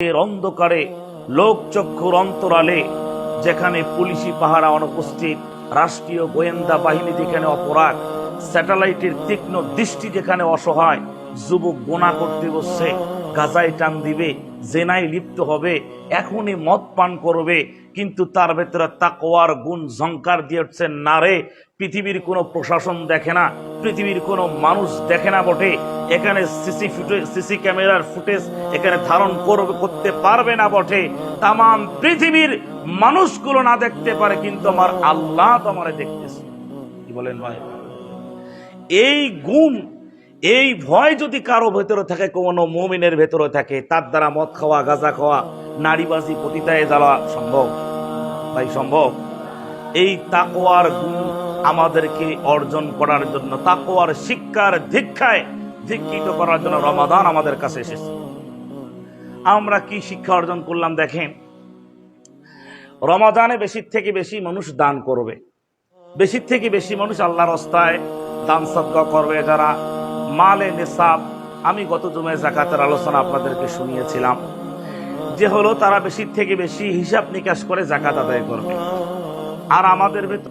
এর অন্ধকারে লোকচক্ষুর অন্তরালে যেখানে পুলিশি পাহারা অনুপস্থিত, রাষ্ট্রীয় গোয়েন্দা বাহিনী যেখানে অপরাগ, স্যাটেলাইটের তীক্ষ্ণ দৃষ্টি যেখানে অসহায়, যুবক গোনা করতে বসছে, গাজায় টান দিবে, জেনায় লিপ্ত হবে, এখনই মদ পান করবে, কিন্তু তার ভেতরে তাকওয়ার গুণ ঝংকার দিয়ে উঠছে, না রে, পৃথিবীর কোনো প্রশাসন দেখে না, পৃথিবীর কোনো মানুষ দেখে না বটে, এখানে সিসি ক্যামেরার ফুটেজ এখানে ধারণ করতে পারবে না বটে, তাম পৃথিবীর মানুষগুলো না দেখতে পারে, কিন্তু আমার আল্লাহ তো আমারে দেখতেছে। কি বলেন ভাই? এই গুণ, এই ভয় যদি কারো ভেতরে থাকে, কোনো মুমিনের ভেতরে থাকে, তার দ্বারা মদ খাওয়া, গাঁজা খাওয়া, নারীবাজি, পতিতায় যাওয়া সম্ভব? ভাই সম্ভব? এই তাকওয়ার গুণ আমাদেরকে অর্জন করার জন্য, তাকওয়ার শিক্ষার দীক্ষায় দীক্ষিত করার জন্য রমাদান আমাদের কাছে এসেছে। আমরা কি শিক্ষা অর্জন করলাম দেখেন, রমাদানে বেশি থেকে বেশি মানুষ দান করবে, বেশি থেকে বেশি মানুষ আল্লাহর রাস্তায় দান সদকা করবে। যারা মালে নিসাব, আমি গত জুমায় যাকাতের আলোচনা আপনাদেরকে শুনিয়েছিলাম, যে হলো তারা বেশি থেকে বেশি হিসাব নিকাশ করে যাকাত আদায় করবে। আর আমাদের ভেতর